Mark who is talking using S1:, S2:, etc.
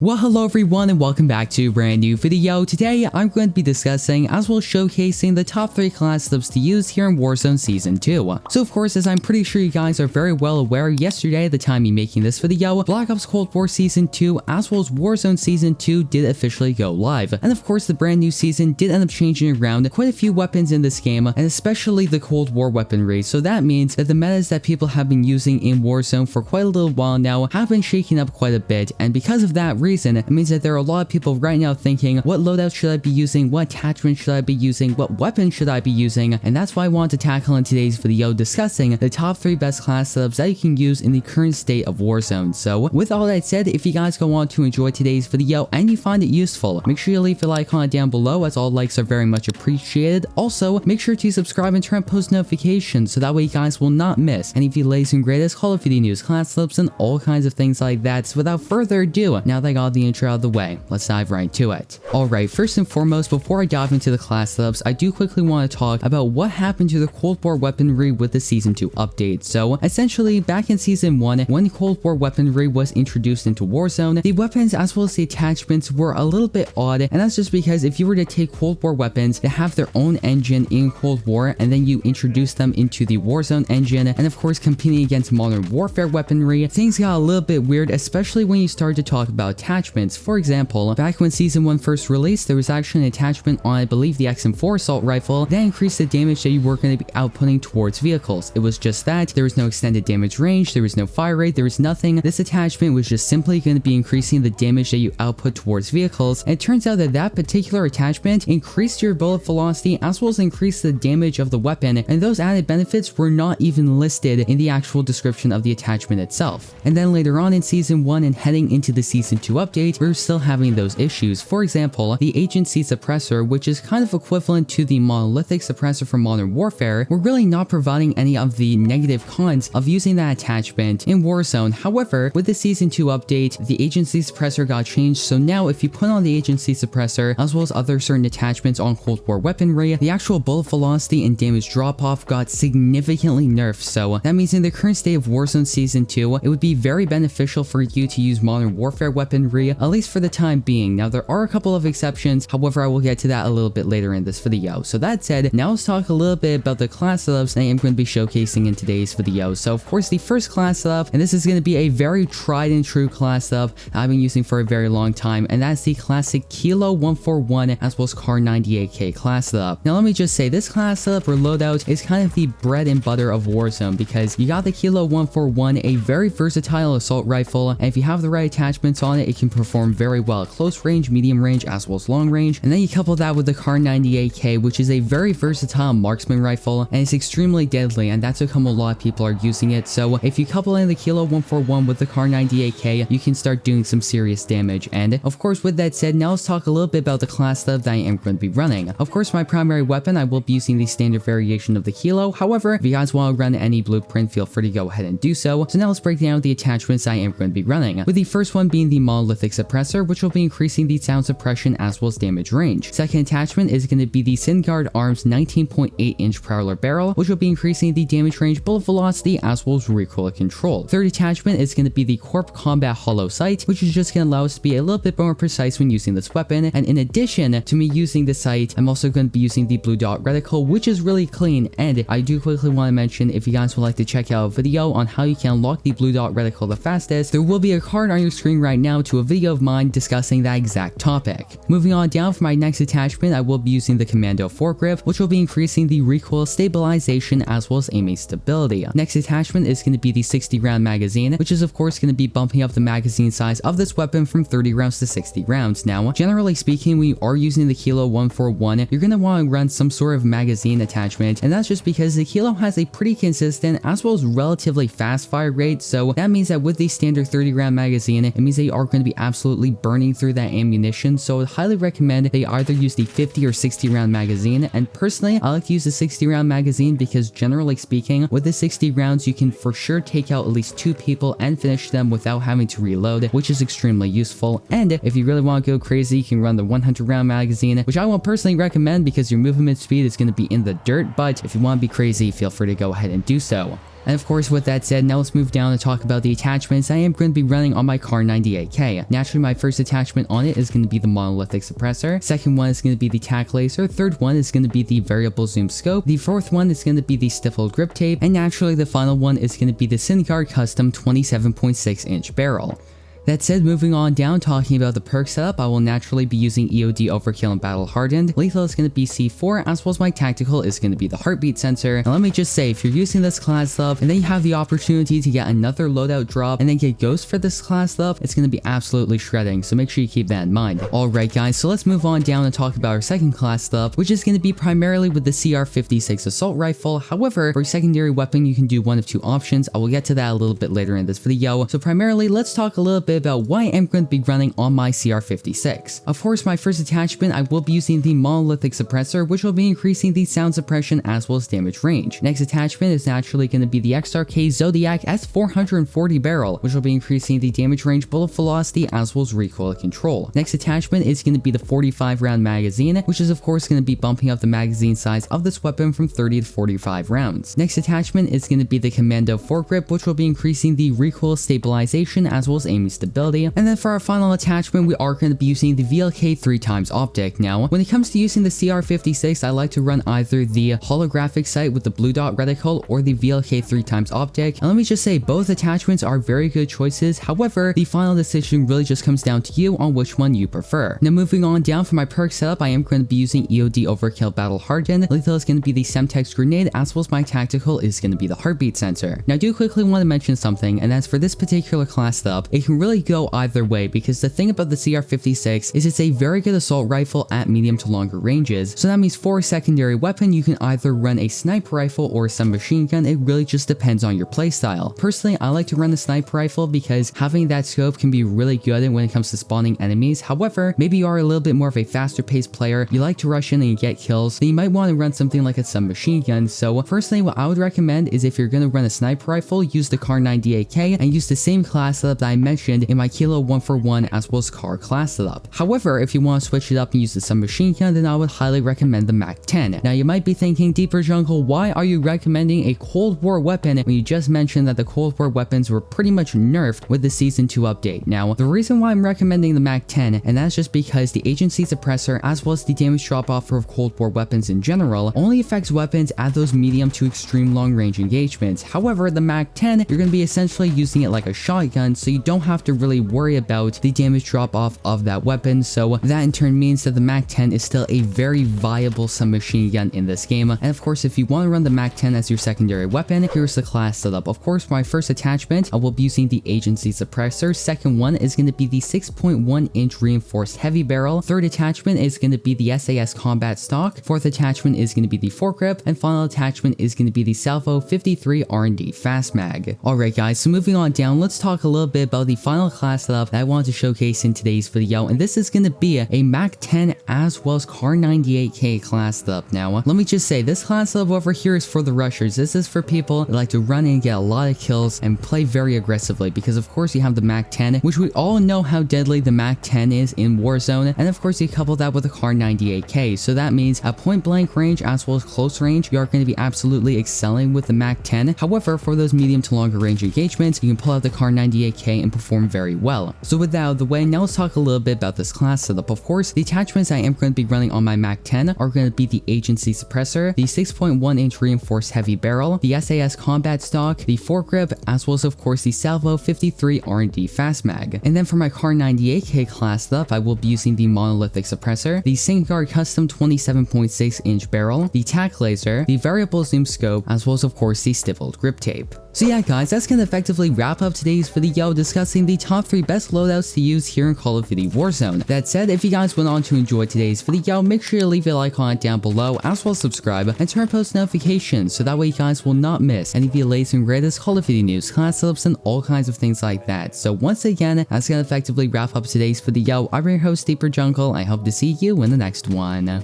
S1: Well, hello everyone and welcome back to a brand new video. Today I'm going to be discussing as well as showcasing the top 3 class loops to use here in Warzone Season 2. So of course, as I'm pretty sure you guys are very well aware, yesterday at the time me making this video, Black Ops Cold War Season 2 as well as Warzone Season 2 did officially go live. And of course, the brand new season did end up changing around quite a few weapons in this game, and especially the Cold War weaponry. So that means that the metas that people have been using in Warzone for quite a little while now have been shaking up quite a bit, and because of that reason, it means that there are a lot of people right now thinking, what loadout should I be using, what attachment should I be using, what weapon should I be using, and that's why I want to tackle in today's video discussing the top 3 best class setups that you can use in the current state of Warzone. So with all that said, if you guys go on to enjoy today's video and you find it useful, make sure you leave a like on it down below, as all likes are very much appreciated. Also, make sure to subscribe and turn on post notifications so that way you guys will not miss any of the latest and greatest Call of Duty news, class slips, and all kinds of things like that. So without further ado, now that I got the intro out of the way, let's dive right into it. Alright, first and foremost, before I dive into the class setups, I do quickly want to talk about what happened to the Cold War weaponry with the Season 2 update. So essentially, back in Season 1, when Cold War weaponry was introduced into Warzone, the weapons as well as the attachments were a little bit odd, and that's just because if you were to take Cold War weapons that have their own engine in Cold War, and then you introduce them into the Warzone engine, and of course competing against Modern Warfare weaponry, things got a little bit weird, especially when you start to talk about attachments. For example, back when Season 1 first released, there was actually an attachment on, I believe, the XM4 assault rifle that increased the damage that you were going to be outputting towards vehicles. It was just that. There was no extended damage range, there was no fire rate, there was nothing. This attachment was just simply going to be increasing the damage that you output towards vehicles, and it turns out that that particular attachment increased your bullet velocity as well as increased the damage of the weapon, and those added benefits were not even listed in the actual description of the attachment itself. And then later on in Season 1 and heading into the Season 2 update, we're still having those issues. For example, the agency suppressor, which is kind of equivalent to the monolithic suppressor from Modern Warfare, we're really not providing any of the negative cons of using that attachment in Warzone. However, with the Season 2 update, the agency suppressor got changed, so now if you put on the agency suppressor as well as other certain attachments on Cold War weaponry, the actual bullet velocity and damage drop-off got significantly nerfed. So that means in the current state of Warzone Season 2, it would be very beneficial for you to use Modern Warfare weaponry, at least for the time being. Now, there are a couple of exceptions, however, I will get to that a little bit later in this video. So that said, now let's talk a little bit about the class setups that I am going to be showcasing in today's video. So of course, the first class setup, and this is going to be a very tried and true class setup that I've been using for a very long time, and that's the classic Kilo 141 as well as KAR98K class setup. Now let me just say, this class setup or loadout is kind of the bread and butter of Warzone, because you got the Kilo 141, a very versatile assault rifle, and if you have the right attachments on it, it can perform very well at close range, medium range, as well as long range. And then you couple that with the KAR98K, which is a very versatile marksman rifle, and it's extremely deadly, and that's how come a lot of people are using it. So if you couple in the Kilo 141 with the KAR98K, you can start doing some serious damage. And of course, with that said, now let's talk a little bit about the class setup that I am going to be running. Of course, my primary weapon, I will be using the standard variation of the Kilo. However, if you guys want to run any blueprint, feel free to go ahead and do so. So now let's break down the attachments I am going to be running, with the first one being the monolithic suppressor, which will be increasing the sound suppression as well as damage range. Second attachment is going to be the Syngard Arms 19.8-inch Prowler barrel, which will be increasing the damage range, bullet velocity, as well as recoil control. Third attachment is going to be the Corp Combat Hollow Sight, which is just going to allow us to be a little bit more precise when using this weapon. And in addition to me using the sight, I'm also going to be using the Blue Dot Reticle, which is really clean. And I do quickly want to mention, if you guys would like to check out a video on how you can unlock the Blue Dot Reticle the fastest, there will be a card on your screen right now to a video of mine discussing that exact topic. Moving on down, for my next attachment, I will be using the Commando Foregrip, which will be increasing the recoil stabilization as well as aiming stability. Next attachment is going to be the 60 round magazine, which is of course going to be bumping up the magazine size of this weapon from 30 rounds to 60 rounds. Now, generally speaking, when you are using the Kilo 141, you're going to want to run some sort of magazine attachment, and that's just because the Kilo has a pretty consistent as well as relatively fast fire rate. So that means that with the standard 30 round magazine, it means that you are going to be absolutely burning through that ammunition. So I would highly recommend they either use the 50 or 60 round magazine, and personally I like to use the 60 round magazine because generally speaking, with the 60 rounds you can for sure take out at least 2 people and finish them without having to reload, which is extremely useful. And if you really want to go crazy, you can run the 100 round magazine, which I won't personally recommend because your movement speed is going to be in the dirt, but if you want to be crazy, feel free to go ahead and do so. And of course, with that said, now let's move down and talk about the attachments I am going to be running on my KAR98K. Naturally, my first attachment on it is going to be the monolithic suppressor. Second one is going to be the tack laser. Third one is going to be the variable zoom scope. The fourth one is going to be the stippled grip tape. And naturally, the final one is going to be the Synguard custom 27.6-inch barrel. That said, moving on down, talking about the perk setup, I will naturally be using EOD Overkill and Battle Hardened. Lethal is going to be C4, as well as my tactical is going to be the heartbeat sensor. And let me just say, if you're using this class setup and then you have the opportunity to get another loadout drop and then get Ghost for this class setup, it's going to be absolutely shredding, so make sure you keep that in mind. Alright guys, so let's move on down and talk about our second class setup, which is going to be primarily with the CR56 assault rifle. However, for secondary weapon, you can do one of two options. I will get to that a little bit later in this video. So primarily, let's talk a little bit about what I am going to be running on my CR56. Of course, my first attachment, I will be using the monolithic suppressor, which will be increasing the sound suppression as well as damage range. Next attachment is naturally going to be the XRK Zodiac S440 barrel, which will be increasing the damage range, bullet velocity, as well as recoil control. Next attachment is going to be the 45 round magazine, which is of course going to be bumping up the magazine size of this weapon from 30 to 45 rounds. Next attachment is going to be the Commando foregrip, which will be increasing the recoil stabilization as well as aiming stability. And then for our final attachment, we are going to be using the VLK 3x optic. Now, when it comes to using the CR56, I like to run either the holographic sight with the blue dot reticle or the VLK 3x optic. And let me just say, both attachments are very good choices. However, the final decision really just comes down to you on which one you prefer. Now, moving on down for my perk setup, I am going to be using EOD Overkill Battle Hardened. Lethal is going to be the Semtex grenade, as well as my tactical is going to be the heartbeat sensor. Now, I do quickly want to mention something, and that's for this particular class setup, it can really go either way, because the thing about the CR56 is it's a very good assault rifle at medium to longer ranges. So that means for a secondary weapon, you can either run a sniper rifle or a submachine gun. It really just depends on your playstyle. Personally, I like to run the sniper rifle because having that scope can be really good when it comes to spawning enemies. However, maybe you are a little bit more of a faster paced player, you like to rush in and get kills, then you might want to run something like a submachine gun. So personally, what I would recommend is if you're going to run a sniper rifle, use the KAR98K and use the same class setup that I mentioned in my Kilo 141 as well as KAR class setup. However, if you want to switch it up and use the submachine gun, then I would highly recommend the MAC-10. Now you might be thinking, Deeper Jungle, why are you recommending a Cold War weapon when you just mentioned that the Cold War weapons were pretty much nerfed with the Season 2 update? Now, the reason why I'm recommending the MAC-10, and that's just because the agency suppressor as well as the damage drop off of Cold War weapons in general only affects weapons at those medium to extreme long range engagements. However, the MAC-10, you're going to be essentially using it like a shotgun, so you don't have to really worry about the damage drop off of that weapon. So that in turn means that the MAC-10 is still a very viable submachine gun in this game. And of course, if you want to run the MAC-10 as your secondary weapon, here's the class setup. Of course, my first attachment, I will be using the agency suppressor. Second one is going to be the 6.1-inch reinforced heavy barrel. Third attachment is going to be the SAS combat stock. Fourth attachment is going to be the foregrip, and final attachment is going to be the Salvo 53 R&D fast mag. Alright guys, so moving on down, let's talk a little bit about the final class setup that I want to showcase in today's video, and this is going to be a MAC-10 as well as KAR98K class setup. Now, let me just say, this class setup over here is for the rushers. This is for people that like to run and get a lot of kills and play very aggressively, because of course you have the MAC-10, which we all know how deadly the MAC-10 is in Warzone, and of course you couple that with the KAR98K, so that means at point blank range as well as close range, you are going to be absolutely excelling with the MAC-10. However, for those medium to longer range engagements, you can pull out the KAR98K and perform very well. So with that out of the way, now let's talk a little bit about this class setup. Of course, the attachments I am going to be running on my MAC-10 are going to be the agency suppressor, the 6.1-inch reinforced heavy barrel, the SAS combat stock, the foregrip, as well as of course the Salvo 53 R&D fast mag. And then for my KAR98K class setup, I will be using the monolithic suppressor, the Synguard custom 27.6-inch barrel, the tack laser, the variable zoom scope, as well as of course the stippled grip tape. So yeah guys, that's going to effectively wrap up today's video discussing the top 3 best loadouts to use here in Call of Duty Warzone. That said, if you guys went on to enjoy today's video, make sure to leave a like on it down below, as well as subscribe and turn post notifications so that way you guys will not miss any of the latest and greatest Call of Duty news, class setups, and all kinds of things like that. So once again, that's going to effectively wrap up today's video. I'm your host, Deeper Jungle. I hope to see you in the next one.